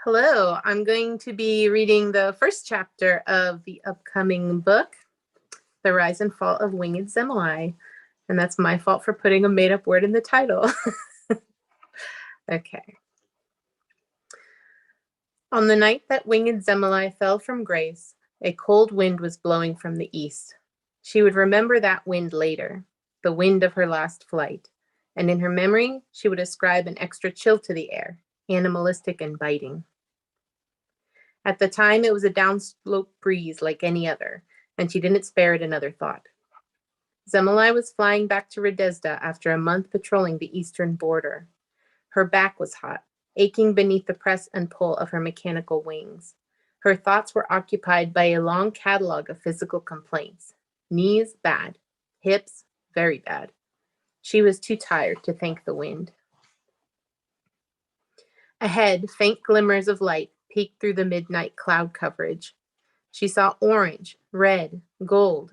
Hello, I'm going to be reading the first chapter of the upcoming book, The Rise and Fall of Winged Zemeli. And that's my fault for putting a made-up word in the title. Okay. On the night that Winged Zemeli fell from grace, a cold wind was blowing from the east. She would remember that wind later, the wind of her last flight, and in her memory, she would ascribe an extra chill to the air, animalistic and biting. At the time, it was a downslope breeze like any other, and she didn't spare it another thought. Zemeli was flying back to Redesda after a month patrolling the eastern border. Her back was hot, aching beneath the press and pull of her mechanical wings. Her thoughts were occupied by a long catalog of physical complaints. Knees, bad. Hips, very bad. She was too tired to thank the wind. Ahead, faint glimmers of light peeked through the midnight cloud coverage. She saw orange, red, gold,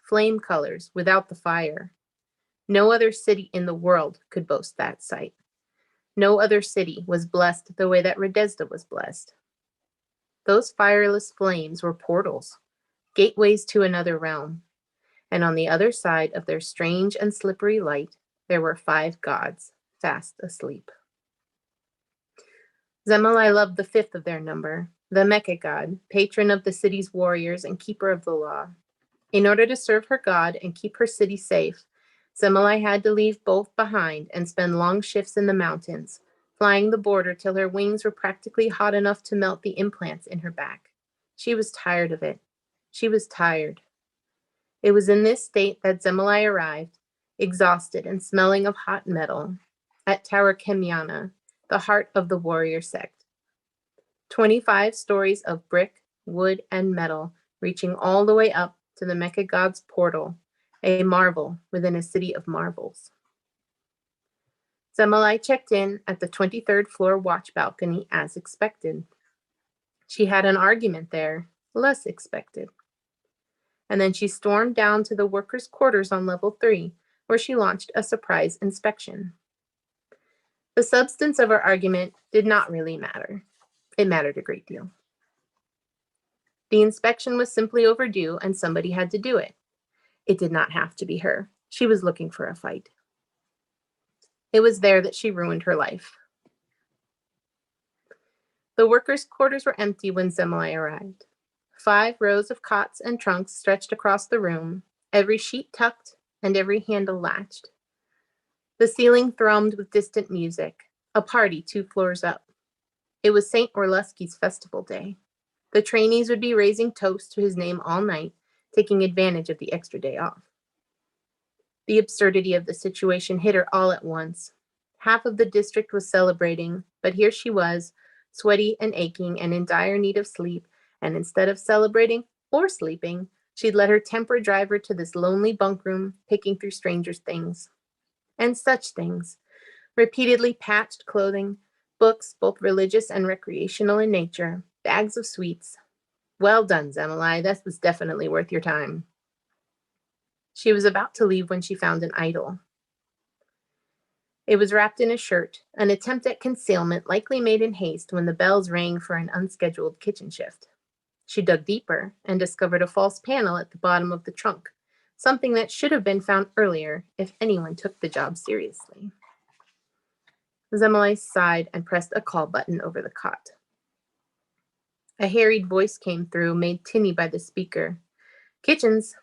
flame colors without the fire. No other city in the world could boast that sight. No other city was blessed the way that Redesda was blessed. Those fireless flames were portals, gateways to another realm. And on the other side of their strange and slippery light, there were 5 gods, fast asleep. Zemeli loved the 5th of their number, the Mecha god, patron of the city's warriors and keeper of the law. In order to serve her god and keep her city safe, Zemeli had to leave both behind and spend long shifts in the mountains, flying the border till her wings were practically hot enough to melt the implants in her back. She was tired of it. She was tired. It was in this state that Zemeli arrived, exhausted and smelling of hot metal, at Tower Kemiana, the heart of the warrior sect. 25 stories of brick, wood, and metal, reaching all the way up to the Mecha God's portal, a marvel within a city of marvels. Zemeli checked in at the 23rd floor watch balcony as expected. She had an argument there, less expected. And then she stormed down to the workers' quarters on level 3, where she launched a surprise inspection. The substance of her argument did not really matter. It mattered a great deal. The inspection was simply overdue, and somebody had to do it. It did not have to be her. She was looking for a fight. It was there that she ruined her life. The workers' quarters were empty when Zemeli arrived. 5 rows of cots and trunks stretched across the room, every sheet tucked and every handle latched. The ceiling thrummed with distant music, a party 2 floors up. It was St. Orlesky's festival day. The trainees would be raising toasts to his name all night, taking advantage of the extra day off. The absurdity of the situation hit her all at once. Half of the district was celebrating, but here she was, sweaty and aching and in dire need of sleep, and instead of celebrating or sleeping, she'd let her temper drive her to this lonely bunk room, picking through strangers' things. And such things. Repeatedly patched clothing, books, both religious and recreational in nature, bags of sweets. Well done, Zemeli. That was definitely worth your time. She was about to leave when she found an idol. It was wrapped in a shirt, an attempt at concealment likely made in haste when the bells rang for an unscheduled kitchen shift. She dug deeper and discovered a false panel at the bottom of the trunk, something that should have been found earlier if anyone took the job seriously. Zemeli sighed and pressed a call button over the cot. A harried voice came through, made tinny by the speaker. Kitchens.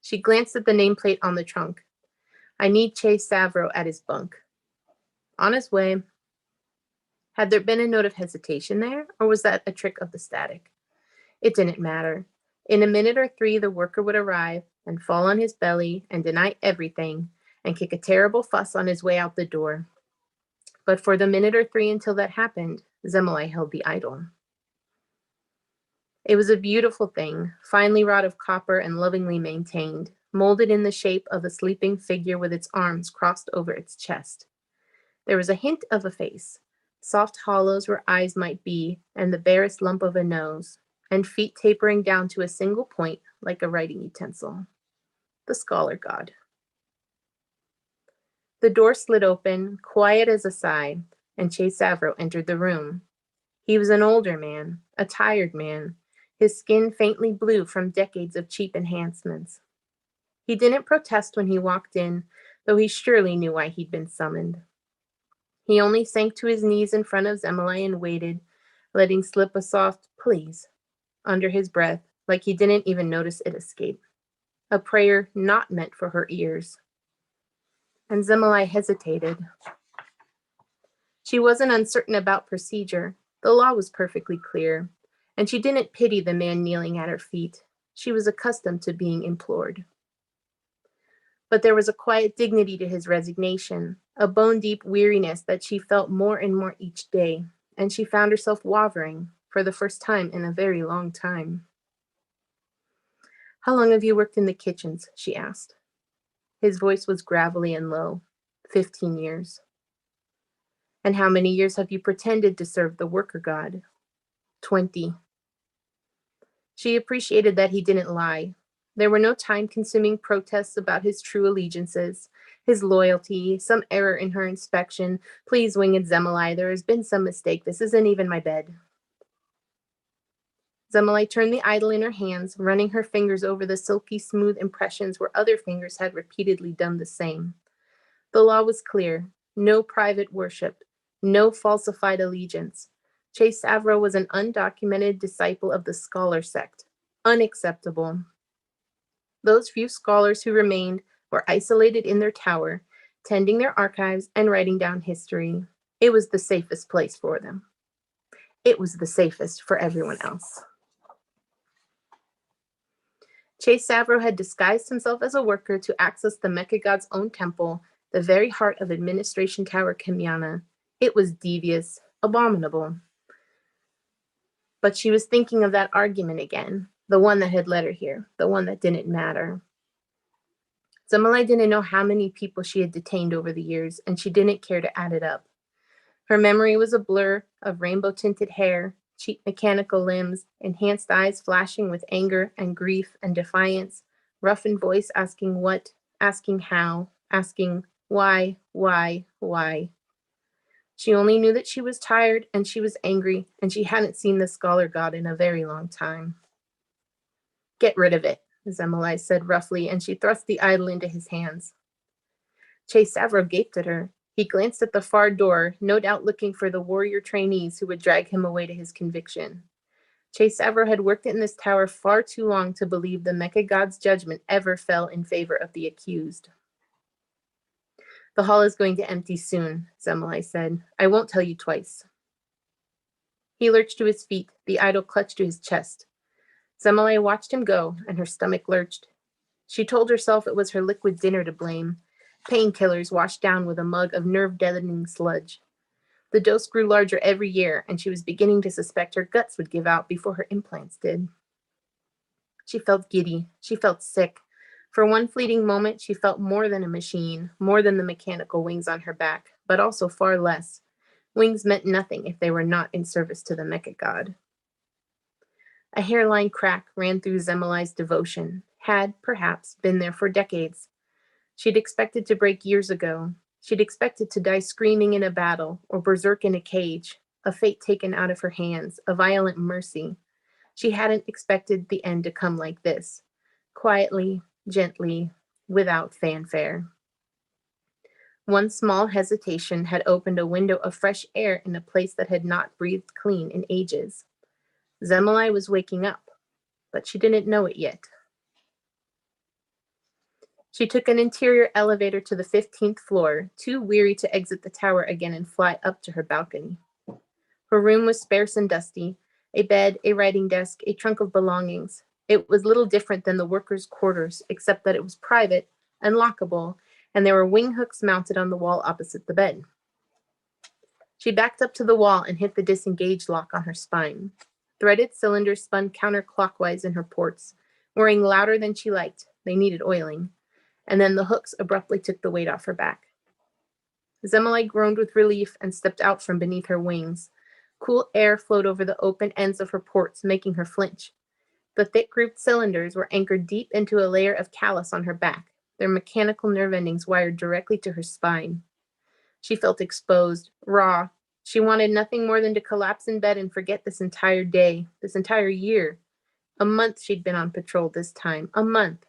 She glanced at the nameplate on the trunk. I need Che Savro at his bunk. On his way. Had there been a note of hesitation there, or was that a trick of the static? It didn't matter. In a minute or 3, the worker would arrive and fall on his belly and deny everything and kick a terrible fuss on his way out the door. But for the minute or 3 until that happened, Zemeli held the idol. It was a beautiful thing, finely wrought of copper and lovingly maintained, molded in the shape of a sleeping figure with its arms crossed over its chest. There was a hint of a face, soft hollows where eyes might be, and the barest lump of a nose, and feet tapering down to a single point like a writing utensil. The scholar god. The door slid open, quiet as a sigh, and Che Savro entered the room. He was an older man, a tired man, his skin faintly blue from decades of cheap enhancements. He didn't protest when he walked in, though he surely knew why he'd been summoned. He only sank to his knees in front of Zemele and waited, letting slip a soft "please" under his breath, like he didn't even notice it escape. A prayer not meant for her ears. And Zemele hesitated. She wasn't uncertain about procedure. The law was perfectly clear, and she didn't pity the man kneeling at her feet. She was accustomed to being implored. But there was a quiet dignity to his resignation, a bone-deep weariness that she felt more and more each day, and she found herself wavering for the first time in a very long time. "How long have you worked in the kitchens?" she asked. His voice was gravelly and low. 15 years. "And how many years have you pretended to serve the worker god?" 20. She appreciated that he didn't lie. There were no time-consuming protests about his true allegiances, his loyalty, some error in her inspection. "Please, winged Zemele, there has been some mistake. This isn't even my bed." Zemele turned the idol in her hands, running her fingers over the silky smooth impressions where other fingers had repeatedly done the same. The law was clear. No private worship. No falsified allegiance. Chase Savro was an undocumented disciple of the scholar sect. Unacceptable. Those few scholars who remained were isolated in their tower, tending their archives and writing down history. It was the safest place for them. It was the safest for everyone else. Chase Savro had disguised himself as a worker to access the Mecha god's own temple, the very heart of Administration Tower Kemiana. It was devious, abominable. But she was thinking of that argument again, the one that had led her here, the one that didn't matter. Zemele didn't know how many people she had detained over the years, and she didn't care to add it up. Her memory was a blur of rainbow-tinted hair, cheap mechanical limbs, enhanced eyes flashing with anger and grief and defiance, roughened voice asking what, asking how, asking why. She only knew that she was tired and she was angry, and she hadn't seen the scholar god in a very long time. "Get rid of it," Zemele said roughly, and she thrust the idol into his hands. Chase Savro gaped at her. He glanced at the far door, no doubt looking for the warrior trainees who would drag him away to his conviction. Chase Savro had worked in this tower far too long to believe the Mecha god's judgment ever fell in favor of the accused. "The hall is going to empty soon," Zemele said. "I won't tell you twice." He lurched to his feet, the idol clutched to his chest. Zemele watched him go, and her stomach lurched. She told herself it was her liquid dinner to blame. Painkillers washed down with a mug of nerve-deadening sludge. The dose grew larger every year, and she was beginning to suspect her guts would give out before her implants did. She felt giddy. She felt sick. For one fleeting moment, she felt more than a machine, more than the mechanical wings on her back, but also far less. Wings meant nothing if they were not in service to the Mecha god. A hairline crack ran through Zemele's devotion, had, perhaps, been there for decades. She'd expected to break years ago. She'd expected to die screaming in a battle, or berserk in a cage, a fate taken out of her hands, a violent mercy. She hadn't expected the end to come like this, quietly, gently, without fanfare. One small hesitation had opened a window of fresh air in a place that had not breathed clean in ages. Zemele was waking up, but she didn't know it yet. She took an interior elevator to the 15th floor, too weary to exit the tower again and fly up to her balcony. Her room was sparse and dusty, a bed, a writing desk, a trunk of belongings. It was little different than the workers' quarters, except that it was private, unlockable, and there were wing hooks mounted on the wall opposite the bed. She backed up to the wall and hit the disengage lock on her spine. Threaded cylinders spun counterclockwise in her ports, whirring louder than she liked. They needed oiling. And then the hooks abruptly took the weight off her back. Zemele groaned with relief and stepped out from beneath her wings. Cool air flowed over the open ends of her ports, making her flinch. The thick-grooved cylinders were anchored deep into a layer of callus on her back, their mechanical nerve endings wired directly to her spine. She felt exposed, raw. She wanted nothing more than to collapse in bed and forget this entire day, this entire year. A month she'd been on patrol this time. A month.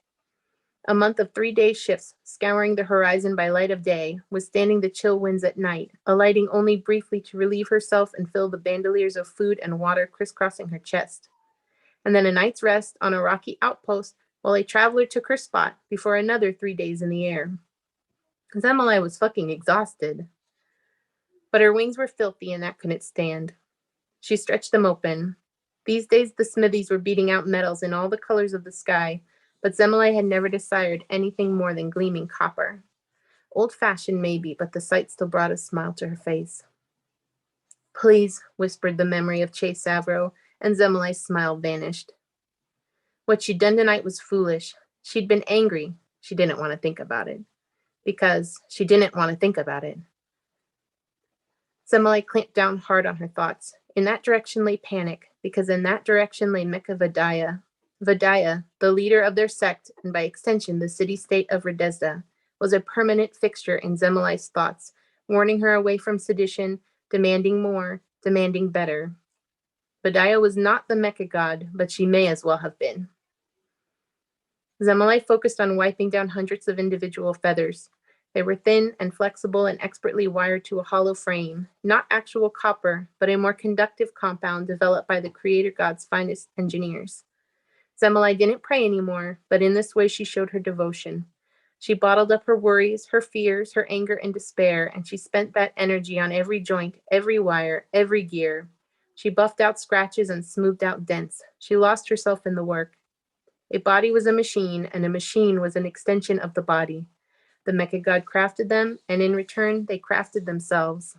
A month of 3-day shifts, scouring the horizon by light of day, withstanding the chill winds at night, alighting only briefly to relieve herself and fill the bandoliers of food and water crisscrossing her chest. And then a night's rest on a rocky outpost while a traveler took her spot before another 3 days in the air. Zemele was fucking exhausted. But her wings were filthy and that couldn't stand. She stretched them open. These days the smithies were beating out metals in all the colors of the sky, but Zemele had never desired anything more than gleaming copper. Old-fashioned maybe, but the sight still brought a smile to her face. Please, whispered the memory of Che Savro, and Zemele's smile vanished. What she'd done tonight was foolish. She'd been angry. She didn't want to think about it. Because she didn't want to think about it. Zemele clamped down hard on her thoughts. In that direction lay panic, because in that direction lay Mecca Vadaya. Vadaya, the leader of their sect, and by extension the city-state of Redezda, was a permanent fixture in Zemele's thoughts, warning her away from sedition, demanding more, demanding better. Vadaya was not the Mecca god, but she may as well have been. Zemele focused on wiping down hundreds of individual feathers. They were thin and flexible and expertly wired to a hollow frame, not actual copper, but a more conductive compound developed by the creator god's finest engineers. Zemele didn't pray anymore, but in this way she showed her devotion. She bottled up her worries, her fears, her anger and despair, and she spent that energy on every joint, every wire, every gear. She buffed out scratches and smoothed out dents. She lost herself in the work. A body was a machine, and a machine was an extension of the body. The Mecca god crafted them, and in return, they crafted themselves.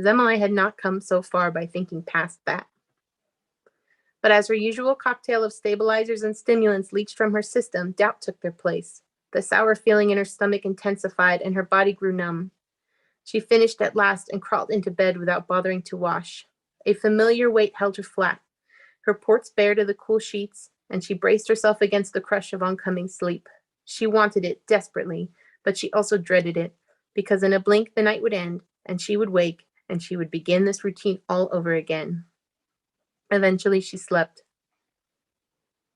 Zemele had not come so far by thinking past that. But as her usual cocktail of stabilizers and stimulants leached from her system, doubt took their place. The sour feeling in her stomach intensified, and her body grew numb. She finished at last and crawled into bed without bothering to wash. A familiar weight held her flat, her ports bare to the cool sheets, and she braced herself against the crush of oncoming sleep. She wanted it desperately, but she also dreaded it, because in a blink the night would end, and she would wake, and she would begin this routine all over again. Eventually she slept.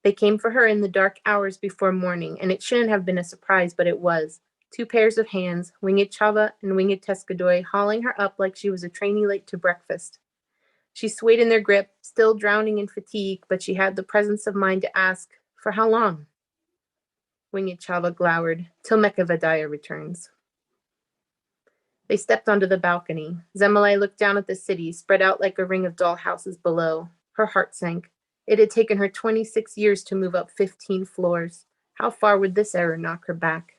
They came for her in the dark hours before morning, and it shouldn't have been a surprise, but it was. 2 pairs of hands, Winged Chava and Winged Tescadoy, hauling her up like she was a trainee late to breakfast. She swayed in their grip, still drowning in fatigue, but she had the presence of mind to ask, for how long? Winged Chava glowered, till Mecca Vadaya returns. They stepped onto the balcony. Zemele looked down at the city, spread out like a ring of doll houses below. Her heart sank. It had taken her 26 years to move up 15 floors. How far would this error knock her back?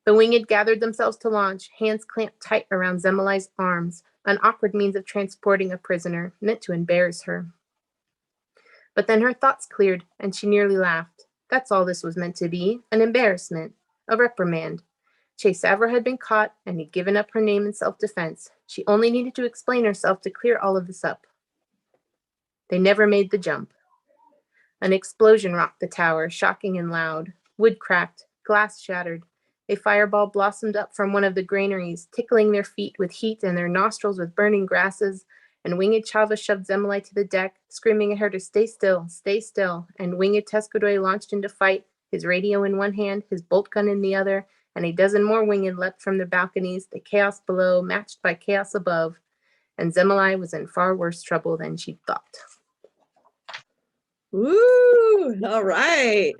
The winged gathered themselves to launch, hands clamped tight around Zemele's arms, an awkward means of transporting a prisoner, meant to embarrass her. But then her thoughts cleared, and she nearly laughed. That's all this was meant to be, an embarrassment, a reprimand. Che Savro had been caught, and he'd given up her name in self-defense. She only needed to explain herself to clear all of this up. They never made the jump. An explosion rocked the tower, shocking and loud. Wood cracked, glass shattered. A fireball blossomed up from one of the granaries, tickling their feet with heat and their nostrils with burning grasses, and Winged Chava shoved Zemele to the deck, screaming at her to stay still, and Winged Tescadoy launched into fight, his radio in one hand, his bolt gun in the other, and a dozen more winged leapt from their balconies, the chaos below matched by chaos above, and Zemele was in far worse trouble than she'd thought. Woo! All right.